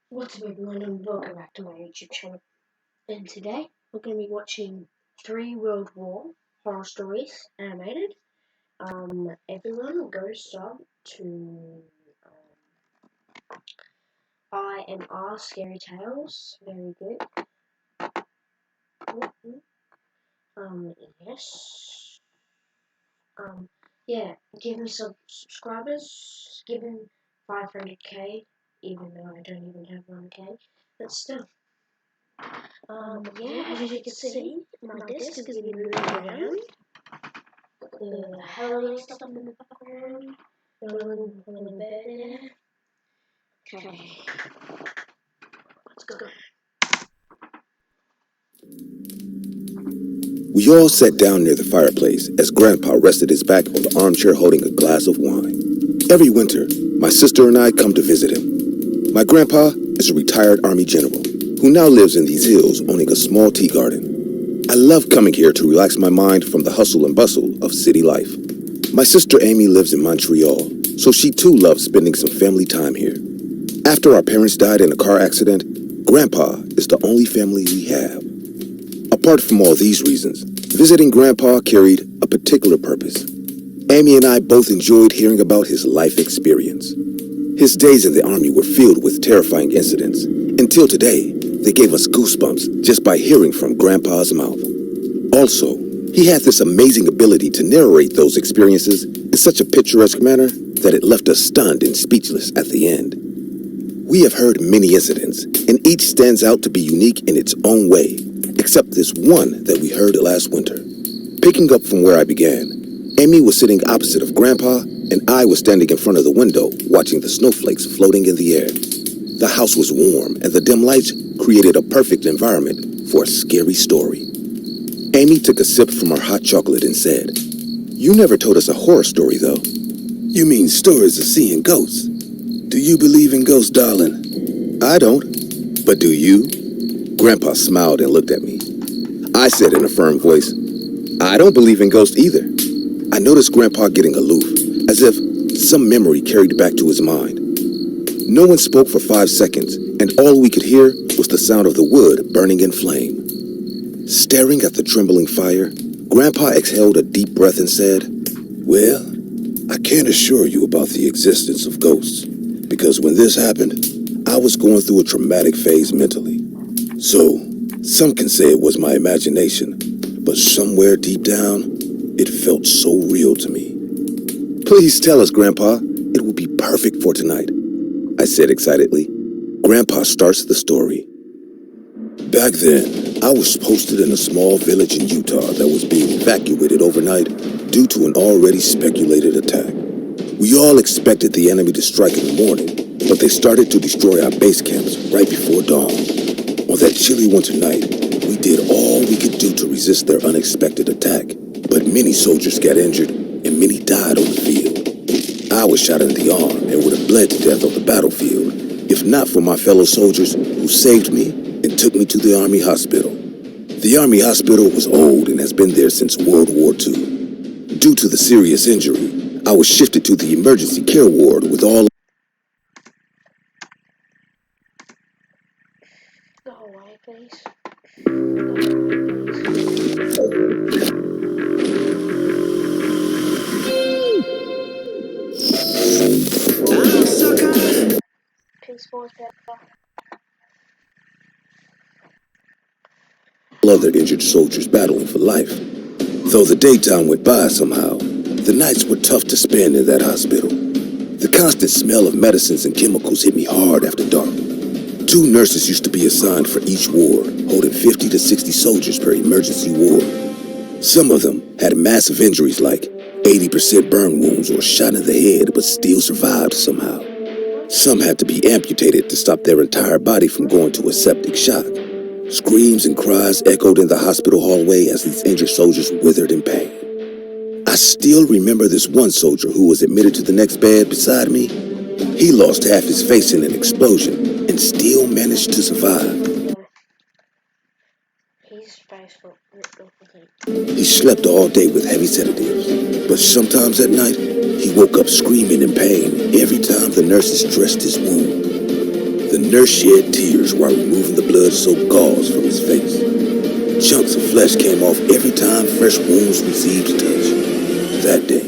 What's up everyone and welcome back to my YouTube channel. And today we're going to be watching 3 World War horror stories animated. Everyone go sub to I and R Scary Tales. Very good. Yes. Yeah, give him some subscribers. Give him 500k, even though I don't even have 1k. But still. Yeah, as you can see, my desk has been moved around. The Halloween stuff in the background. Going on the bed there. Okay, let's go. We all sat down near the fireplace as Grandpa rested his back on the armchair holding a glass of wine. Every winter, my sister and I come to visit him. My grandpa is a retired Army general who now lives in these hills owning a small tea garden. I love coming here to relax my mind from the hustle and bustle of city life. My sister Amy lives in Montreal, so she too loves spending some family time here. After our parents died in a car accident, Grandpa is the only family we have. Apart from all these reasons, visiting Grandpa carried a particular purpose. Amy and I both enjoyed hearing about his life experience. His days in the Army were filled with terrifying incidents. Until today, they gave us goosebumps just by hearing from Grandpa's mouth. Also, he had this amazing ability to narrate those experiences in such a picturesque manner that it left us stunned and speechless at the end. We have heard many incidents, and each stands out to be unique in its own way, except this one that we heard last winter. Picking up from where I began, Amy was sitting opposite of Grandpa, and I was standing in front of the window watching the snowflakes floating in the air. The house was warm, and the dim lights created a perfect environment for a scary story. Amy took a sip from her hot chocolate and said, "You never told us a horror story, though." "You mean stories of seeing ghosts? Do you believe in ghosts, darling?" "I don't. But do you?" Grandpa smiled and looked at me. I said in a firm voice, "I don't believe in ghosts either." I noticed Grandpa getting aloof, as if some memory carried back to his mind. No one spoke for 5 seconds, and all we could hear was the sound of the wood burning in flame. Staring at the trembling fire, Grandpa exhaled a deep breath and said, "Well, I can't assure you about the existence of ghosts, because when this happened, I was going through a traumatic phase mentally. So, some can say it was my imagination, but somewhere deep down, it felt so real to me." "Please tell us, Grandpa. It will be perfect for tonight," I said excitedly. Grandpa starts the story. "Back then, I was posted in a small village in Utah that was being evacuated overnight due to an already speculated attack. We all expected the enemy to strike in the morning, but they started to destroy our base camps right before dawn. On that chilly winter night, we did all we could do to resist their unexpected attack, but many soldiers got injured and many died on the field. I was shot in the arm and would have bled to death on the battlefield if not for my fellow soldiers who saved me and took me to the Army hospital. The Army hospital was old and has been there since World War II. Due to the serious injury, I was shifted to the emergency care ward with all Go away, please. Go away, please. Peace, boys, other injured soldiers battling for life. Though the daytime went by somehow, the nights were tough to spend in that hospital. The constant smell of medicines and chemicals hit me hard after dark. 2 nurses used to be assigned for each ward, holding 50 to 60 soldiers per emergency ward. Some of them had massive injuries like 80% burn wounds or shot in the head but still survived somehow. Some had to be amputated to stop their entire body from going to a septic shock. Screams and cries echoed in the hospital hallway as these injured soldiers withered in pain. I still remember this one soldier who was admitted to the next bed beside me. He lost half his face in an explosion and still managed to survive. He's faithful. He slept all day with heavy sedatives, but sometimes at night, he woke up screaming in pain every time the nurses dressed his wound. The nurse shed tears while removing the blood-soaked gauze from his face. Chunks of flesh came off every time fresh wounds received touch. That day,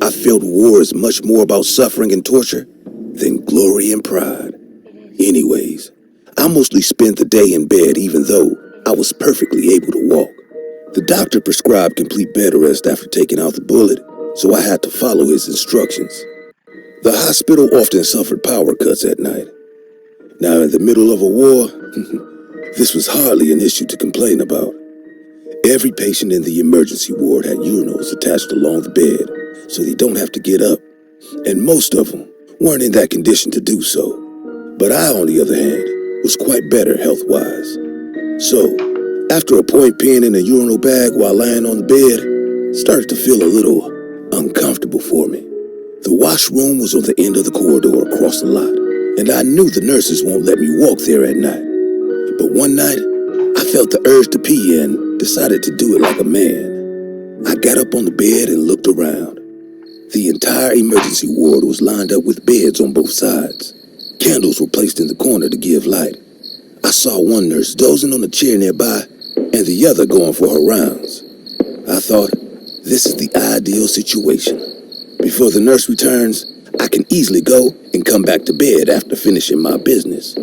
I felt war is much more about suffering and torture than glory and pride. Anyways, I mostly spent the day in bed even though I was perfectly able to walk. The doctor prescribed complete bed rest after taking out the bullet, so I had to follow his instructions. The hospital often suffered power cuts at night. Now, in the middle of a war, this was hardly an issue to complain about. Every patient in the emergency ward had urinals attached along the bed, so they don't have to get up, and most of them weren't in that condition to do so. But I, on the other hand, was quite better health-wise. So, after a point peeing in a urinal bag while lying on the bed, started to feel a little uncomfortable for me. The washroom was on the end of the corridor across the lot, and I knew the nurses won't let me walk there at night. But one night, I felt the urge to pee and decided to do it like a man. I got up on the bed and looked around. The entire emergency ward was lined up with beds on both sides. Candles were placed in the corner to give light. I saw one nurse dozing on a chair nearby and the other going for her rounds. I thought, this is the ideal situation. Before the nurse returns, I can easily go and come back to bed after finishing my business.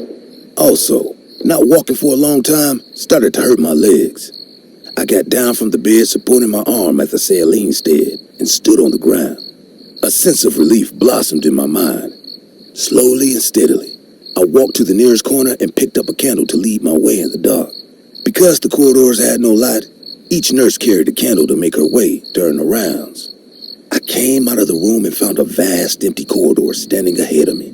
Also, not walking for a long time started to hurt my legs. I got down from the bed supporting my arm at the saline stead and stood on the ground. A sense of relief blossomed in my mind. Slowly and steadily, I walked to the nearest corner and picked up a candle to lead my way in the dark. Because the corridors had no light, each nurse carried a candle to make her way during the rounds. I came out of the room and found a vast empty corridor standing ahead of me.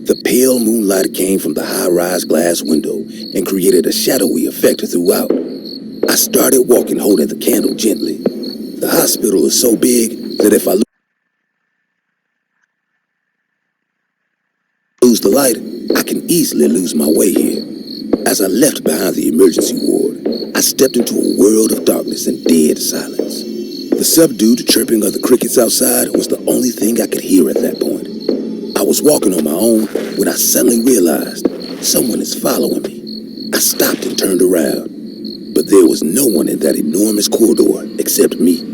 The pale moonlight came from the high-rise glass window and created a shadowy effect throughout. I started walking holding the candle gently. The hospital is so big that if I lose the light, I can easily lose my way here. As I left behind the emergency ward, I stepped into a world of darkness and dead silence. The subdued chirping of the crickets outside was the only thing I could hear at that point. I was walking on my own when I suddenly realized someone is following me. I stopped and turned around, but there was no one in that enormous corridor except me.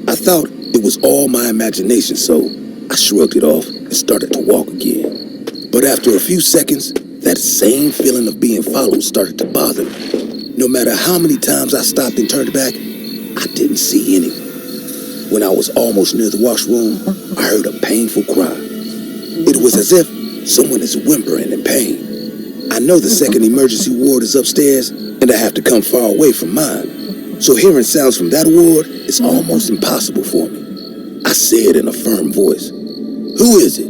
I thought it was all my imagination, so I shrugged it off and started to walk again. But after a few seconds, that same feeling of being followed started to bother me. No matter how many times I stopped and turned back, I didn't see anyone. When I was almost near the washroom, I heard a painful cry. It was as if someone is whimpering in pain. I know the second emergency ward is upstairs, and I have to come far away from mine. So hearing sounds from that ward is almost impossible for me. I said in a firm voice, "Who is it?"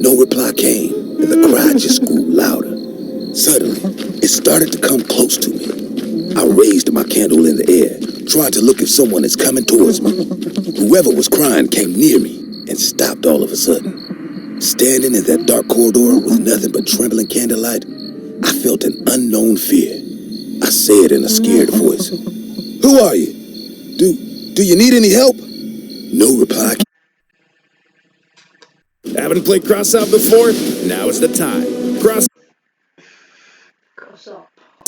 No reply came, and the cry just grew louder. Suddenly, it started to come close to me. I raised my candle in the air, trying to look if someone is coming towards me. Whoever was crying came near me and stopped all of a sudden. Standing in that dark corridor with nothing but trembling candlelight, I felt an unknown fear. I said in a scared voice, "Who are you? Do you need any help?" No reply. Haven't played Cross Out before? Now is the time. Cross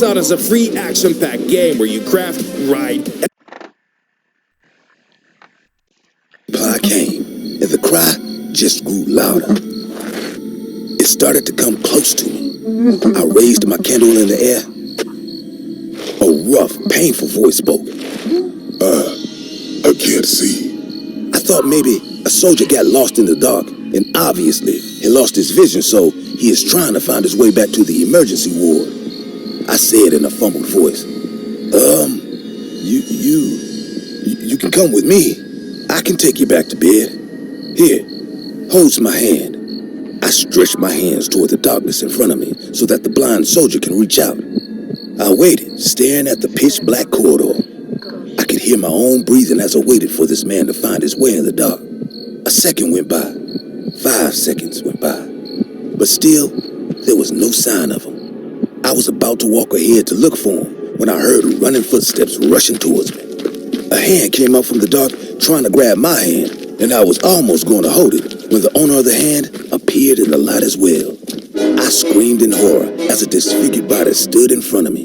Out is a free action-packed game where you craft, ride, Reply came, and the cry just grew louder. It started to come close to me. I raised my candle in the air. A rough, painful voice spoke. I can't see." I thought maybe a soldier got lost in the dark, and obviously he lost his vision, so he is trying to find his way back to the emergency ward. I said in a fumbled voice, You can come with me. I can take you back to bed. Here, holds my hand. I stretched my hands toward the darkness in front of me so that the blind soldier can reach out. I waited, staring at the pitch-black corridor. I could hear my own breathing as I waited for this man to find his way in the dark. A second went by. 5 seconds went by. But still, there was no sign of him. I was about to walk ahead to look for him when I heard running footsteps rushing towards me. A hand came up from the dark trying to grab my hand, and I was almost going to hold it when the owner of the hand appeared in the light as well. I screamed in horror as a disfigured body stood in front of me.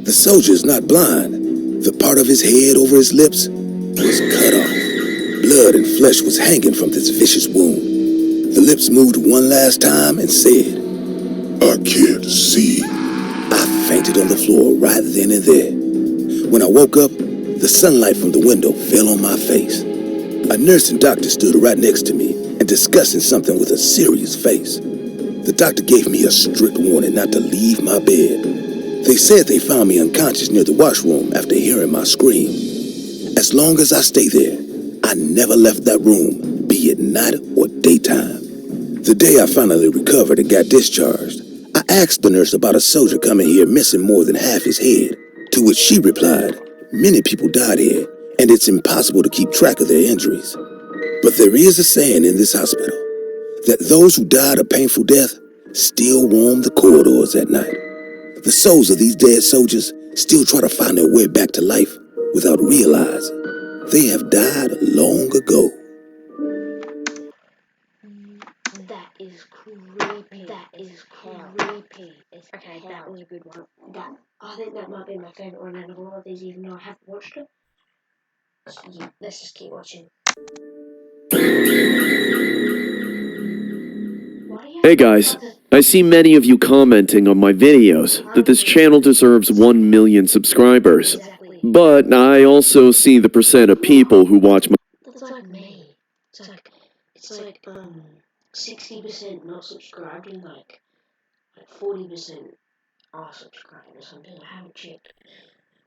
The soldier is not blind. The part of his head over his lips was cut off. Blood and flesh was hanging from this vicious wound. The lips moved one last time and said, "I can't see." I fainted on the floor right then and there. When I woke up, the sunlight from the window fell on my face. A nurse and doctor stood right next to me and discussing something with a serious face. The doctor gave me a strict warning not to leave my bed. They said they found me unconscious near the washroom after hearing my scream. As long as I stay there, I never left that room, be it night or daytime. The day I finally recovered and got discharged, I asked the nurse about a soldier coming here missing more than half his head, to which she replied, "Many people died here, and it's impossible to keep track of their injuries. But there is a saying in this hospital, that those who died a painful death still roam the corridors at night. The souls of these dead soldiers still try to find their way back to life without realizing they have died long ago." That is creepy. That is creepy. Okay, that was a good one. I think that might be my favourite one out of all of these, even though I haven't watched it. So yeah, let's just keep watching. Hey guys, I see many of you commenting on my videos that this channel deserves 1 million subscribers. Exactly. But I also see the percent of people who watch my That's like me. It's like 60% not subscribed and like 40% are subscribed or something. I haven't checked.